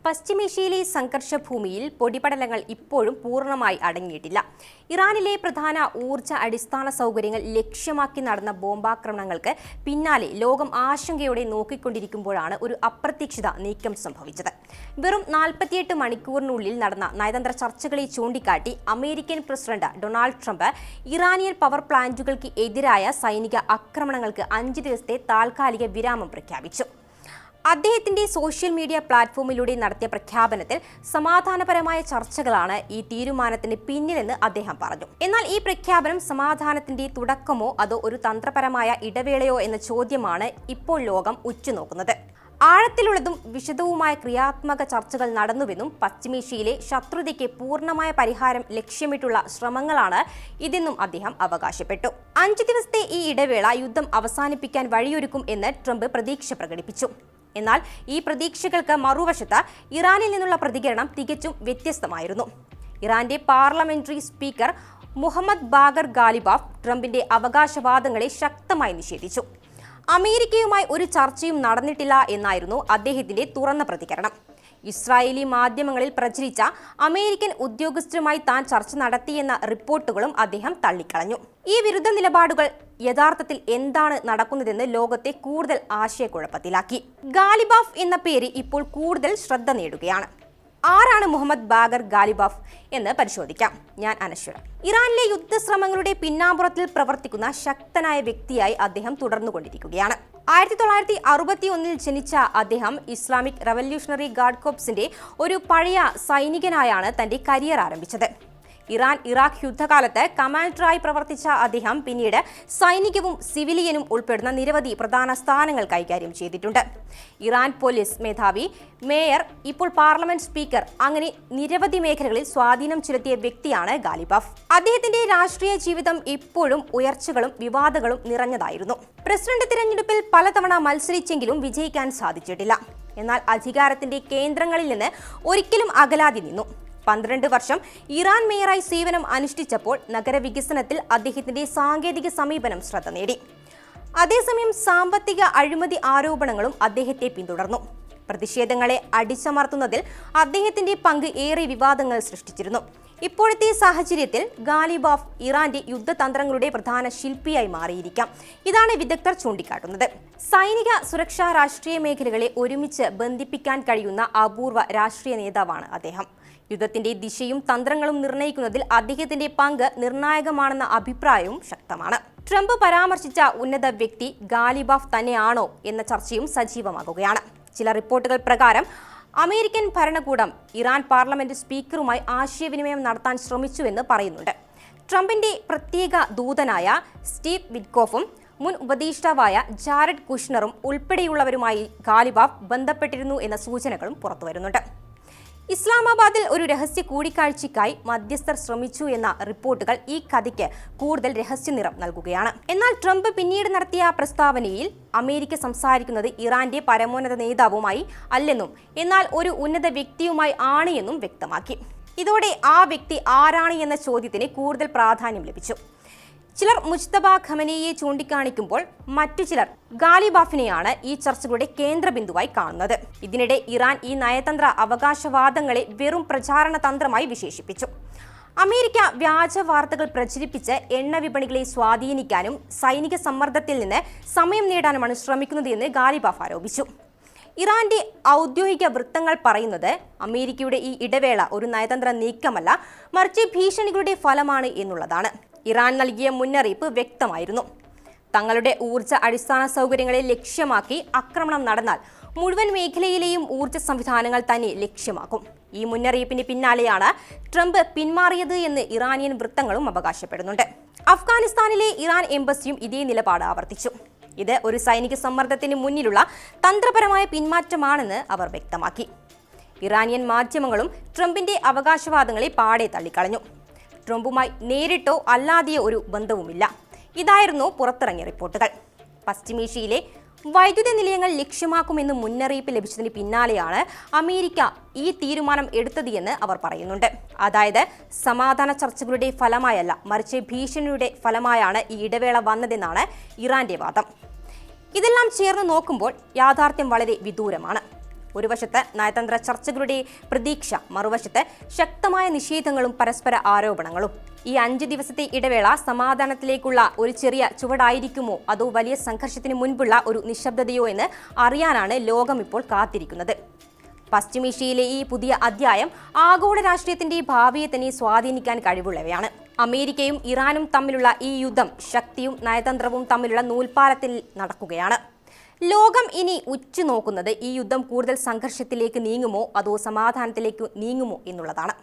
പശ്ചിമേഷ്യയിലെ സംഘർഷഭൂമിയിൽ പൊടിപടലങ്ങൾ ഇപ്പോഴും പൂർണ്ണമായി അടങ്ങിയിട്ടില്ല. ഇറാനിലെ പ്രധാന ഊർജ്ജ അടിസ്ഥാന സൗകര്യങ്ങൾ ലക്ഷ്യമാക്കി നടന്ന ബോംബാക്രമണങ്ങൾക്ക് പിന്നാലെ ലോകം ആശങ്കയോടെ നോക്കിക്കൊണ്ടിരിക്കുമ്പോഴാണ് ഒരു അപ്രതീക്ഷിത നീക്കം സംഭവിച്ചത്. വെറും 48 മണിക്കൂറിനുള്ളിൽ നടന്ന നയതന്ത്ര ചർച്ചകളെ ചൂണ്ടിക്കാട്ടി American president Donald Trump Iranian power പ്ലാന്റുകൾക്ക് എതിരായ സൈനിക ആക്രമണങ്ങൾക്ക് 5 ദിവസത്തെ താൽക്കാലിക വിരാമം പ്രഖ്യാപിച്ചു. അദ്ദേഹത്തിന്റെ സോഷ്യൽ മീഡിയ പ്ലാറ്റ്ഫോമിലൂടെ നടത്തിയ പ്രഖ്യാപനത്തിൽ സമാധാനപരമായ ചർച്ചകളാണ് ഈ തീരുമാനത്തിന് പിന്നിലെന്ന് അദ്ദേഹം പറഞ്ഞു. എന്നാൽ ഈ പ്രഖ്യാപനം സമാധാനത്തിന്റെ തുടക്കമോ അതോ ഒരു തന്ത്രപരമായ ഇടവേളയോ എന്ന ചോദ്യമാണ് ഇപ്പോൾ ലോകം ഉറ്റുനോക്കുന്നത്. ആഴത്തിലുള്ളതും വിശദവുമായ ക്രിയാത്മക ചർച്ചകൾ നടന്നുവെന്നും പശ്ചിമേഷ്യയിലെ ശത്രുതയ്ക്ക് പൂർണ്ണമായ പരിഹാരം ലക്ഷ്യമിട്ടുള്ള ശ്രമങ്ങളാണ് ഇതെന്നും അദ്ദേഹം അവകാശപ്പെട്ടു. 5 ദിവസത്തെ ഈ ഇടവേള യുദ്ധം അവസാനിപ്പിക്കാൻ വഴിയൊരുക്കും എന്ന് ട്രംപ് പ്രതീക്ഷ പ്രകടിപ്പിച്ചു. എന്നാൽ ഈ പ്രതീക്ഷകൾക്ക് മറുവശത്ത് ഇറാനിൽ നിന്നുള്ള പ്രതികരണം തികച്ചും വ്യത്യസ്തമായിരുന്നു. ഇറാന്റെ parliamentary speaker Mohammad Bagher Ghalibaf ട്രംപിന്റെ അവകാശവാദങ്ങളെ ശക്തമായി നിഷേധിച്ചു. അമേരിക്കയുമായി ഒരു ചർച്ചയും നടന്നിട്ടില്ല എന്നായിരുന്നു അദ്ദേഹത്തിന്റെ തുറന്ന പ്രതികരണം. ഇസ്രായേലി മാധ്യമങ്ങളിൽ പ്രചരിച്ച അമേരിക്കൻ ഉദ്യോഗസ്ഥരുമായി താൻ ചർച്ച നടത്തിയെന്ന റിപ്പോർട്ടുകളും അദ്ദേഹം തള്ളിക്കളഞ്ഞു. ഈ വിരുദ്ധ നിലപാടുകൾ യഥാർത്ഥത്തിൽ എന്താണ് നടക്കുന്നതെന്ന് ലോകത്തെ കൂടുതൽ ആശയക്കുഴപ്പത്തിലാക്കി. ഗാലിബാഫ് എന്ന പേര് ഇപ്പോൾ കൂടുതൽ ശ്രദ്ധ നേടുകയാണ്. ആരാണ് മുഹമ്മദ് ബാഗർ ഗാലിബാഫ് എന്ന് പരിശോധിക്കാം. ഞാൻ അനശ്വര. ഇറാനിലെ യുദ്ധശ്രമങ്ങളുടെ പിന്നാമ്പുറത്തിൽ പ്രവർത്തിക്കുന്ന ശക്തനായ വ്യക്തിയായി അദ്ദേഹം തുടർന്നുകൊണ്ടിരിക്കുകയാണ്. 1961 ജനിച്ച അദ്ദേഹം ഇസ്ലാമിക് റവല്യൂഷണറി ഗാർഡ് കോർപ്സിന്റെ ഒരു പഴയ സൈനികനായാണ് തന്റെ കരിയർ ആരംഭിച്ചത്. ഇറാൻ ഇറാഖ് യുദ്ധകാലത്ത് കമാൻഡറായി പ്രവർത്തിച്ച അദ്ദേഹം പിന്നീട് സൈനികവും സിവിലിയനും ഉൾപ്പെടുന്ന നിരവധി പ്രധാന സ്ഥാനങ്ങൾ കൈകാര്യം ചെയ്തിട്ടുണ്ട്. ഇറാൻ പോലീസ് മേധാവി, മേയർ, ഇപ്പോൾ പാർലമെന്റ് സ്പീക്കർ, അങ്ങനെ നിരവധി മേഖലകളിൽ സ്വാധീനം ചെലുത്തിയ വ്യക്തിയാണ് ഗാലിബാഫ്. അദ്ദേഹത്തിന്റെ രാഷ്ട്രീയ ജീവിതം ഇപ്പോഴും ഉയർച്ചകളും വിവാദങ്ങളും നിറഞ്ഞതായിരുന്നു. പ്രസിഡന്റ് തിരഞ്ഞെടുപ്പിൽ പലതവണ മത്സരിച്ചെങ്കിലും വിജയിക്കാൻ സാധിച്ചിട്ടില്ല. എന്നാൽ അധികാരത്തിന്റെ കേന്ദ്രങ്ങളിൽ നിന്ന് ഒരിക്കലും അകലാതെ നിന്നു. 12 വർഷം ഇറാൻ മേയറായി സേവനം അനുഷ്ഠിച്ചപ്പോൾ നഗരവികസനത്തിൽ അദ്ദേഹത്തിന്റെ സാങ്കേതിക സമീപനം ശ്രദ്ധ നേടി. അതേസമയം സാമ്പത്തിക അഴിമതി ആരോപണങ്ങളും അദ്ദേഹത്തെ പിന്തുടർന്നു. പ്രതിഷേധങ്ങളെ അടിച്ചമർത്തുന്നതിൽ അദ്ദേഹത്തിന്റെ പങ്ക് ഏറെ വിവാദങ്ങൾ സൃഷ്ടിച്ചിരുന്നു. ഇപ്പോഴത്തെ സാഹചര്യത്തിൽ ഗാലിബാഫ് ഇറാന്റെ യുദ്ധതന്ത്രങ്ങളുടെ പ്രധാന ശില്പിയായി മാറിയിരിക്കാം. ഇതാണ് വിദഗ്ധർ ചൂണ്ടിക്കാട്ടുന്നത്. സൈനിക, സുരക്ഷാ, രാഷ്ട്രീയ മേഖലകളെ ഒരുമിച്ച് ബന്ധിപ്പിക്കാൻ കഴിയുന്ന അപൂർവ രാഷ്ട്രീയ നേതാവാണ് അദ്ദേഹം. യുദ്ധത്തിന്റെ ദിശയും തന്ത്രങ്ങളും നിർണ്ണയിക്കുന്നതിൽ അദ്ദേഹത്തിന്റെ പങ്ക് നിർണായകമാണെന്ന അഭിപ്രായവും ശക്തമാണ്. ട്രംപ് പരാമർശിച്ച ഉന്നത വ്യക്തി ഗാലിബാഫ് തന്നെയാണോ എന്ന ചർച്ചയും സജീവമാകുകയാണ്. ചില റിപ്പോർട്ടുകൾ പ്രകാരം അമേരിക്കൻ ഭരണകൂടം ഇറാൻ പാർലമെന്റ് സ്പീക്കറുമായി ആശയവിനിമയം നടത്താൻ ശ്രമിച്ചുവെന്ന് പറയുന്നുണ്ട്. ട്രംപിന്റെ പ്രത്യേക ദൂതനായ സ്റ്റീവ് വിറ്റ്കോഫും മുൻ ഉപദേഷ്ടാവായ ജാരഡ് കുഷ്നറും ഉൾപ്പെടെയുള്ളവരുമായി ഗാലിബാഫ് ബന്ധപ്പെട്ടിരുന്നു എന്ന സൂചനകളും പുറത്തുവരുന്നുണ്ട്. ഇസ്ലാമാബാദിൽ ഒരു രഹസ്യ കൂടിക്കാഴ്ചയ്ക്കായി മധ്യസ്ഥർ ശ്രമിച്ചു എന്ന റിപ്പോർട്ടുകൾ ഈ കഥയ്ക്ക് കൂടുതൽ രഹസ്യനിറം നൽകുകയാണ്. എന്നാൽ ട്രംപ് പിന്നീട് നടത്തിയ പ്രസ്താവനയിൽ അമേരിക്ക സംസാരിക്കുന്നത് ഇറാന്റെ പരമോന്നത നേതാവുമായി അല്ലെന്നും എന്നാൽ ഒരു ഉന്നത വ്യക്തിയുമായി ആണ് എന്നും വ്യക്തമാക്കി. ഇതോടെ ആ വ്യക്തി ആരാണ് എന്ന ചോദ്യത്തിന് കൂടുതൽ പ്രാധാന്യം ലഭിച്ചു. ചിലർ മുജ്തബ ഖമനേയെ ചൂണ്ടിക്കാണിക്കുമ്പോൾ മറ്റു ചിലർ ഗാലിബാഫിനെയാണ് ഈ ചർച്ചകളുടെ കേന്ദ്രബിന്ദുവായി കാണുന്നത്. ഇതിനിടെ ഇറാൻ ഈ നയതന്ത്ര അവകാശവാദങ്ങളെ വെറും പ്രചാരണ തന്ത്രമായി വിശേഷിപ്പിച്ചു. അമേരിക്ക വ്യാജ വാർത്തകൾ പ്രചരിപ്പിച്ച് എണ്ണ വിപണികളെ സ്വാധീനിക്കാനും സൈനിക സമ്മർദ്ദത്തിൽ നിന്ന് സമയം നേടാനുമാണ് ശ്രമിക്കുന്നത് എന്ന് ഗാലിബാഫ് ആരോപിച്ചു. ഇറാന്റെ ഔദ്യോഗിക വൃത്തങ്ങൾ പറയുന്നത് അമേരിക്കയുടെ ഈ ഇടവേള ഒരു നയതന്ത്ര നീക്കമല്ല, മറിച്ച് ഭീഷണികളുടെ ഫലമാണ് എന്നുള്ളതാണ്. ഇറാൻ നൽകിയ മുന്നറിയിപ്പ് വ്യക്തമായിരുന്നു. തങ്ങളുടെ ഊർജ്ജ അടിസ്ഥാന സൗകര്യങ്ങളെ ലക്ഷ്യമാക്കി ആക്രമണം നടന്നാൽ മുഴുവൻ മേഖലയിലെയും ഊർജ്ജ സംവിധാനങ്ങൾ തന്നെ ലക്ഷ്യമാക്കും. ഈ മുന്നറിയിപ്പിന് പിന്നാലെയാണ് ട്രംപ് പിന്മാറിയത് എന്ന് ഇറാനിയൻ വൃത്തങ്ങളും അവകാശപ്പെടുന്നുണ്ട്. അഫ്ഗാനിസ്ഥാനിലെ ഇറാൻ എംബസിയും ഇതേ നിലപാട് ആവർത്തിച്ചു. ഇത് ഒരു സൈനിക സമ്മർദ്ദത്തിന് മുന്നിലുള്ള തന്ത്രപരമായ പിന്മാറ്റമാണെന്ന് അവർ വ്യക്തമാക്കി. ഇറാനിയൻ മാധ്യമങ്ങളും ട്രംപിന്റെ അവകാശവാദങ്ങളെ പാടെ തള്ളിക്കളഞ്ഞു. ട്രംപുമായി നേരിട്ടോ അല്ലാതെയോ ഒരു ബന്ധവുമില്ല. ഇതായിരുന്നു പുറത്തിറങ്ങിയ റിപ്പോർട്ടുകൾ. പശ്ചിമേഷ്യയിലെ വൈദ്യുത നിലയങ്ങൾ ലക്ഷ്യമാക്കുമെന്ന് മുന്നറിയിപ്പ് ലഭിച്ചതിന് പിന്നാലെയാണ് അമേരിക്ക ഈ തീരുമാനം എടുത്തത് എന്ന് അവർ പറയുന്നുണ്ട്. അതായത് സമാധാന ചർച്ചകളുടെ ഫലമായല്ല, മറിച്ച് ഭീഷണിയുടെ ഫലമായാണ് ഈ ഇടവേള വന്നതെന്നാണ് ഇറാന്റെ വാദം. ഇതെല്ലാം ചേർന്ന് നോക്കുമ്പോൾ യാഥാർത്ഥ്യം വളരെ വിദൂരമാണ്. ഒരു വശത്ത് നയതന്ത്ര ചർച്ചകളുടെ പ്രതീക്ഷ, മറുവശത്ത് ശക്തമായ നിഷേധങ്ങളും പരസ്പര ആരോപണങ്ങളും. ഈ 5 ദിവസത്തെ ഇടവേള സമാധാനത്തിലേക്കുള്ള ഒരു ചെറിയ ചുവടായിരിക്കുമോ അതോ വലിയ സംഘർഷത്തിന് മുൻപുള്ള ഒരു നിശബ്ദതയോ എന്ന് അറിയാനാണ് ലോകം ഇപ്പോൾ കാത്തിരിക്കുന്നത്. പശ്ചിമേഷ്യയിലെ ഈ പുതിയ അധ്യായം ആഗോള രാഷ്ട്രീയത്തിന്റെ ഭാവിയെ തന്നെ സ്വാധീനിക്കാൻ കഴിവുള്ളവയാണ്. അമേരിക്കയും ഇറാനും തമ്മിലുള്ള ഈ യുദ്ധം ശക്തിയും നയതന്ത്രവും തമ്മിലുള്ള നൂൽപ്പാലത്തിൽ നടക്കുകയാണ്. ലോകം ഇനി ഉറ്റുനോക്കുന്നത് ഈ യുദ്ധം കൂടുതൽ സംഘർഷത്തിലേക്ക് നീങ്ങുമോ അതോ സമാധാനത്തിലേക്ക് നീങ്ങുമോ എന്നുള്ളതാണ്.